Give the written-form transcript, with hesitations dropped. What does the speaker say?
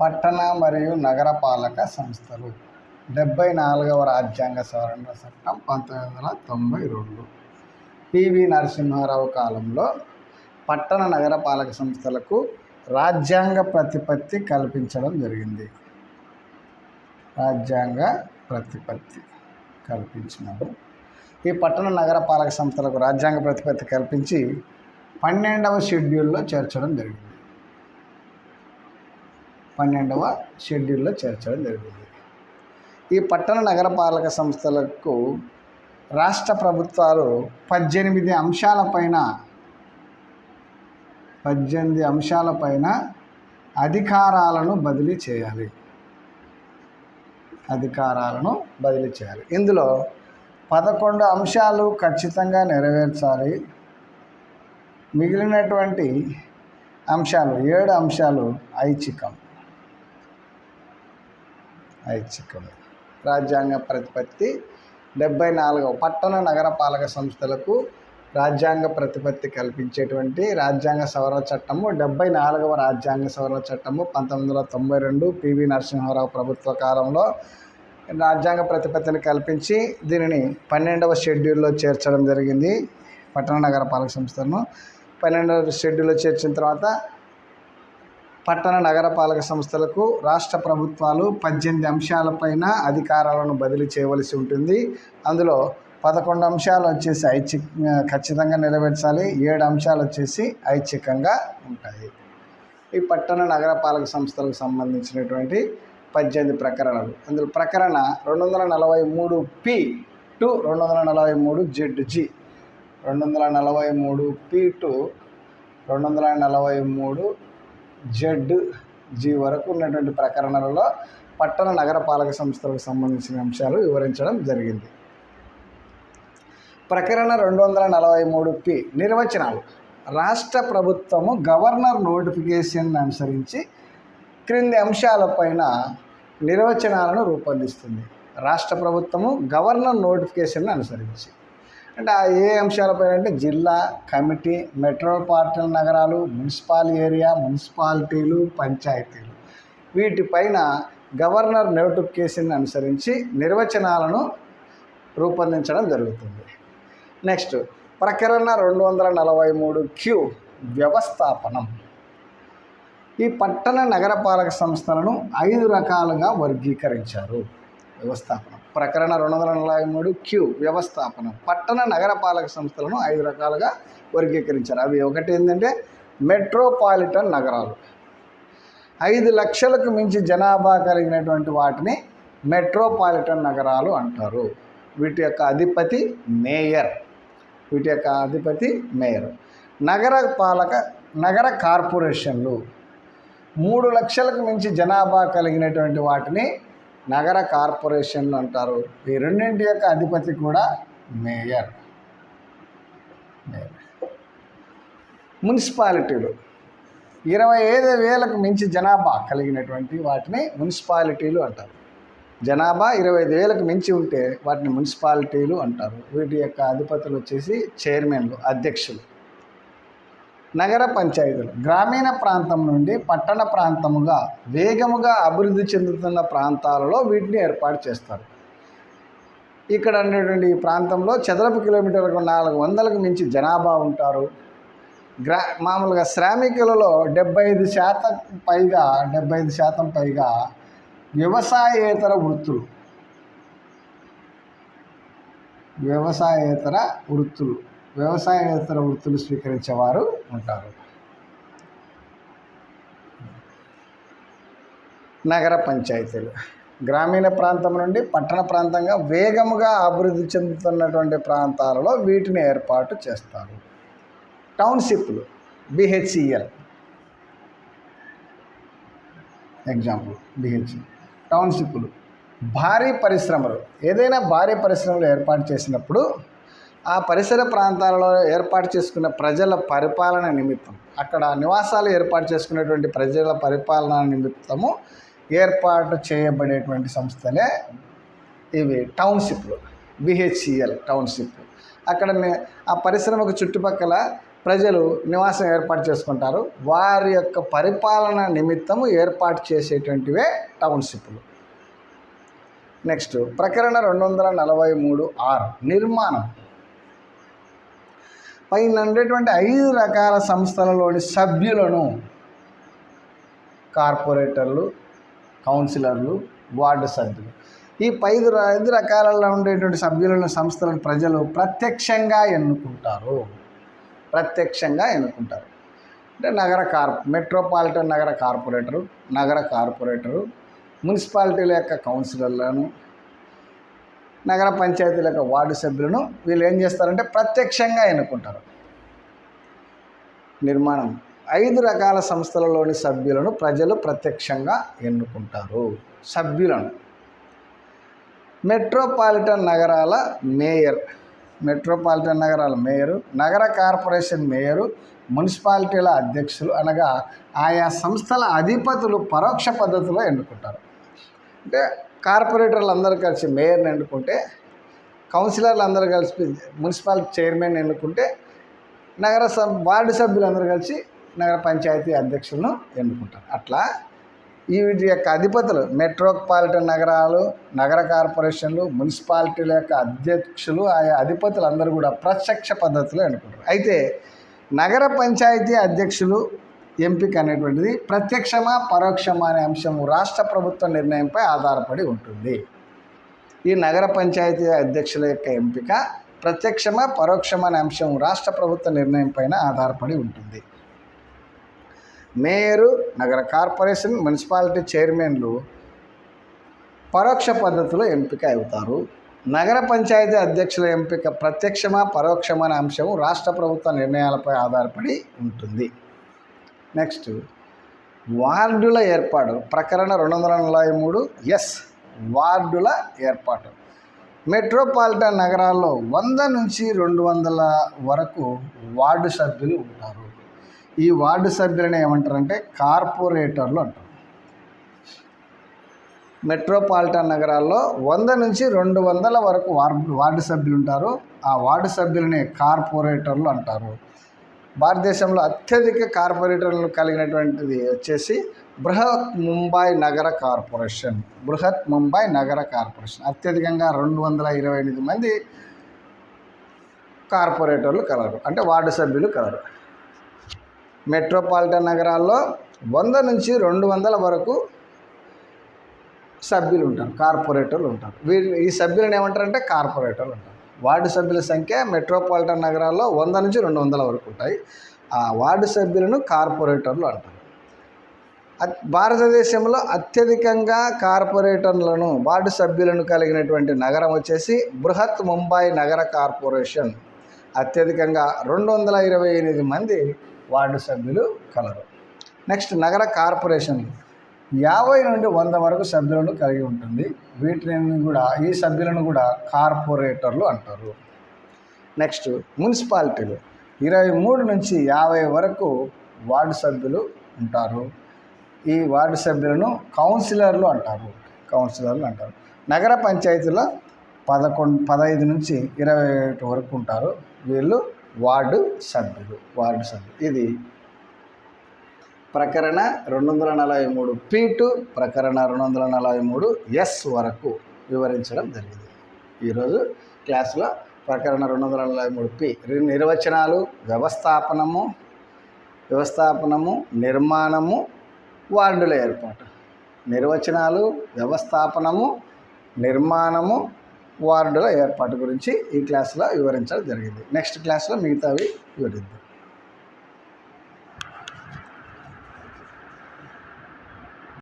పట్టణ మరియు నగరపాలక సంస్థలు 74వ రాజ్యాంగ సవరణ చట్టం 1992. పివి నరసింహారావు కాలంలో పట్టణ నగరపాలక సంస్థలకు రాజ్యాంగ ప్రతిపత్తి కల్పించడం జరిగింది. రాజ్యాంగ ప్రతిపత్తి కల్పించినారు. ఈ పట్టణ నగరపాలక సంస్థలకు రాజ్యాంగ ప్రతిపత్తి కల్పించి 12వ షెడ్యూల్లో చేర్చడం జరిగింది. 12వ షెడ్యూల్లో చేర్చడం జరిగింది. ఈ పట్టణ నగరపాలక సంస్థలకు రాష్ట్ర ప్రభుత్వాలు 18 అంశాలపైన అధికారాలను బదిలీ చేయాలి. ఇందులో 11 అంశాలు ఖచ్చితంగా నెరవేర్చాలి. మిగిలినటువంటి అంశాలు 7 అంశాలు ఐచ్ఛికం. రాజ్యాంగ ప్రతిపత్తి 74వ పట్టణ నగరపాలక సంస్థలకు రాజ్యాంగ ప్రతిపత్తి కల్పించేటువంటి రాజ్యాంగ సవరణ చట్టము 74వ రాజ్యాంగ సవరణ చట్టము 1992 పివి నరసింహారావు ప్రభుత్వ కాలంలో రాజ్యాంగ ప్రతిపత్తిని కల్పించి దీనిని 12వ షెడ్యూల్లో చేర్చడం జరిగింది. పట్టణ నగరపాలక సంస్థలను 12వ షెడ్యూల్లో చేర్చిన తర్వాత పట్టణ నగరపాలక సంస్థలకు రాష్ట్ర ప్రభుత్వాలు 18 అంశాలపైన అధికారాలను బదిలీ చేయవలసి ఉంటుంది. అందులో 11 అంశాలు వచ్చేసి ఖచ్చితంగా నెరవేర్చాలి. 7 అంశాలు వచ్చేసి ఐచ్ఛికంగా ఉంటాయి. ఈ పట్టణ నగరపాలక సంస్థలకు సంబంధించినటువంటి 18 ప్రకరణలు. అందులో ప్రకరణ 243P to 243ZG, 243P to 243ZG వరకు ఉన్నటువంటి ప్రకరణలలో పట్టణ నగరపాలక సంస్థలకు సంబంధించిన అంశాలు వివరించడం జరిగింది. ప్రకరణ 243P నిర్వచనాలు. రాష్ట్ర ప్రభుత్వము గవర్నర్ నోటిఫికేషన్ అనుసరించి క్రింది అంశాలపైన నిర్వచనాలను రూపొందిస్తుంది. రాష్ట్ర ప్రభుత్వము గవర్నర్ నోటిఫికేషన్ అనుసరించి అంటే ఏ అంశాలపైన అంటే జిల్లా, కమిటీ, మెట్రోపాలిటన్ నగరాలు, మున్సిపల్ ఏరియా, మున్సిపాలిటీలు, పంచాయతీలు వీటిపైన గవర్నర్ నోటిఫికేషన్ అనుసరించి నిర్వచనాలను రూపొందించడం జరుగుతుంది. నెక్స్ట్ ప్రకరణ 243Q వ్యవస్థాపనం. ఈ పట్టణ నగరపాలక సంస్థలను 5 రకాలుగా వర్గీకరించారు. వ్యవస్థాపనం ప్రకరణ 243Q వ్యవస్థాపనం పట్టణ నగరపాలక సంస్థలను 5 రకాలుగా వర్గీకరించారు. అవి ఒకటి ఏంటంటే మెట్రోపాలిటన్ నగరాలు. 5 లక్షలకు మించి జనాభా కలిగినటువంటి వాటిని మెట్రోపాలిటన్ నగరాలు అంటారు. వీటి యొక్క అధిపతి మేయర్. నగర కార్పొరేషన్లు 3 లక్షలకు మించి జనాభా కలిగినటువంటి వాటిని నగర కార్పొరేషన్లు అంటారు. ఈ రెండింటి యొక్క అధిపతి కూడా మేయర్. మున్సిపాలిటీలు 25,000కు మించి జనాభా కలిగినటువంటి వాటిని మున్సిపాలిటీలు అంటారు. జనాభా 25,000కు మించి ఉంటే వాటిని మున్సిపాలిటీలు అంటారు. వీటి యొక్క అధిపతులు వచ్చేసి చైర్మన్లు, అధ్యక్షులు. నగర పంచాయతీలు గ్రామీణ ప్రాంతం నుండి పట్టణ ప్రాంతముగా వేగముగా అభివృద్ధి చెందుతున్న ప్రాంతాలలో వీటిని ఏర్పాటు చేస్తారు. ఇక్కడ ఉన్నటువంటి ఈ ప్రాంతంలో చదరపు కిలోమీటర్లకు 400కు మించి జనాభా ఉంటారు. మామూలుగా శ్రామికులలో 75% పైగా వ్యవసాయేతర వృత్తులు స్వీకరించేవారు ఉంటారు. నగర పంచాయతీలు గ్రామీణ ప్రాంతం నుండి పట్టణ ప్రాంతంగా వేగముగా అభివృద్ధి చెందుతున్నటువంటి ప్రాంతాలలో వీటిని ఏర్పాటు చేస్తారు. టౌన్షిప్లు BHEL ఎగ్జాంపుల్ టౌన్షిప్లు భారీ పరిశ్రమలు. ఏదైనా భారీ పరిశ్రమలు ఏర్పాటు చేసినప్పుడు ఆ పరిసర ప్రాంతాలలో ఏర్పాటు చేసుకున్న ప్రజల పరిపాలన నిమిత్తం అక్కడ నివాసాలు ఏర్పాటు చేసుకునేటువంటి ప్రజల పరిపాలన నిమిత్తము ఏర్పాటు చేయబడేటువంటి సంస్థలే ఇవి టౌన్షిప్లు. BHEL township. అక్కడ ఆ పరిశ్రమకు చుట్టుపక్కల ప్రజలు నివాసం ఏర్పాటు చేసుకుంటారు. వారి యొక్క పరిపాలన నిమిత్తము ఏర్పాటు చేసేటువంటివే టౌన్షిప్లు. నెక్స్ట్ ప్రకరణ 243(6) నిర్మాణం. పైన ఉండేటువంటి 5 రకాల సంస్థలలోని సభ్యులను కార్పొరేటర్లు, కౌన్సిలర్లు, వార్డు సభ్యులు, ఈ 5 రకాలలో ఉండేటువంటి సభ్యులను సంస్థలను ప్రజలు ప్రత్యక్షంగా ఎన్నుకుంటారు. అంటే మెట్రోపాలిటన్ నగర కార్పొరేటరు, మున్సిపాలిటీల యొక్క కౌన్సిలర్లను, నగర పంచాయతీల యొక్క వార్డు సభ్యులను వీళ్ళు ఏం చేస్తారంటే ప్రత్యక్షంగా ఎన్నుకుంటారు. నిర్మాణం. 5 రకాల సంస్థలలోని సభ్యులను ప్రజలు ప్రత్యక్షంగా ఎన్నుకుంటారు. సభ్యులను మెట్రోపాలిటన్ నగరాల మేయరు, నగర కార్పొరేషన్ మేయరు, మున్సిపాలిటీల అధ్యక్షులు అనగా ఆయా సంస్థల అధిపతులు పరోక్ష పద్ధతిలో ఎన్నుకుంటారు. అంటే కార్పొరేటర్లు అందరూ కలిసి మేయర్ని ఎన్నుకుంటే, కౌన్సిలర్లు అందరూ కలిసి మున్సిపాలిటీ చైర్మన్ ఎన్నుకుంటే, వార్డు సభ్యులు అందరూ కలిసి నగర పంచాయతీ అధ్యక్షులను ఎన్నుకుంటారు. అట్లా వీటి యొక్క అధిపతులు మెట్రోపాలిటన్ నగరాలు, నగర కార్పొరేషన్లు, మున్సిపాలిటీల యొక్క అధ్యక్షులు ఆయా అధిపతులు అందరూ కూడా ప్రత్యక్ష పద్ధతిలో ఎన్నుకుంటారు. అయితే నగర పంచాయతీ అధ్యక్షులు ఎంపిక అనేటువంటిది ప్రత్యక్షమా పరోక్షమా అనే అంశము రాష్ట్ర ప్రభుత్వ నిర్ణయంపై ఆధారపడి ఉంటుంది. ఈ నగర పంచాయతీ అధ్యక్షుల యొక్క ఎంపిక ప్రత్యక్షమా పరోక్షమా అనే అంశం రాష్ట్ర ప్రభుత్వ నిర్ణయం పైన ఆధారపడి ఉంటుంది. మేయరు, నగర కార్పొరేషన్, మున్సిపాలిటీ చైర్మన్లు పరోక్ష పద్ధతిలో ఎంపిక అవుతారు. నగర పంచాయతీ అధ్యక్షుల ఎంపిక ప్రత్యక్షమా పరోక్షమా అనే అంశం రాష్ట్ర ప్రభుత్వ నిర్ణయాలపై ఆధారపడి ఉంటుంది. నెక్స్ట్ వార్డుల ఏర్పాటు. ప్రకరణ 243(S) వార్డుల ఏర్పాటు. మెట్రోపాలిటన్ నగరాల్లో 100 నుంచి 200 వరకు వార్డు సభ్యులు ఉంటారు. ఈ వార్డు సభ్యులను ఏమంటారంటే కార్పొరేటర్లు అంటారు. మెట్రోపాలిటన్ నగరాల్లో 100 నుంచి 200 వరకు వార్డు సభ్యులు ఉంటారు. ఆ వార్డు సభ్యులని కార్పొరేటర్లు అంటారు. భారతదేశంలో అత్యధిక కార్పొరేటర్లు కలిగినటువంటిది వచ్చేసి బృహత్ ముంబై నగర కార్పొరేషన్. అత్యధికంగా 228 మంది కార్పొరేటర్లు కలరు, అంటే వార్డు సభ్యులు కలరు. మెట్రోపాలిటన్ నగరాల్లో 100 నుంచి 200 వరకు సభ్యులు ఉంటారు, కార్పొరేటర్లు ఉంటారు. ఈ సభ్యులను ఏమంటారంటే కార్పొరేటర్లు ఉంటారు. వార్డు సభ్యుల సంఖ్య మెట్రోపాలిటన్ నగరాల్లో 100 నుంచి 200 వరకు ఉంటాయి. ఆ వార్డు సభ్యులను కార్పొరేటర్లు అంటారు. భారతదేశంలో అత్యధికంగా కార్పొరేటర్లను, వార్డు సభ్యులను కలిగినటువంటి నగరం వచ్చేసి బృహత్ ముంబై నగర కార్పొరేషన్. అత్యధికంగా 228 మంది వార్డు సభ్యులు కలరు. నెక్స్ట్ నగర కార్పొరేషన్లు 50 నుండి 100 వరకు సభ్యులను కలిగి ఉంటుంది. ఈ సభ్యులను కూడా కార్పొరేటర్లు అంటారు. నెక్స్ట్ మున్సిపాలిటీలు 23 నుంచి 50 వరకు వార్డు సభ్యులు ఉంటారు. ఈ వార్డు సభ్యులను కౌన్సిలర్లు అంటారు. నగర పంచాయతీలో 15 నుంచి 21 వరకు ఉంటారు. వీళ్ళు వార్డు సభ్యులు. ఇది ప్రకరణ 243(P) ప్రకరణ 243(S) వరకు వివరించడం జరిగింది. ఈరోజు క్లాసులో ప్రకరణ 243(P) నిర్వచనాలు, వ్యవస్థాపనము, నిర్మాణము, వార్డుల ఏర్పాటు. నిర్వచనాలు, వ్యవస్థాపనము, నిర్మాణము, వార్డుల ఏర్పాటు గురించి ఈ క్లాసులో వివరించడం జరిగింది. నెక్స్ట్ క్లాసులో మిగతావి వివరిద్దాం.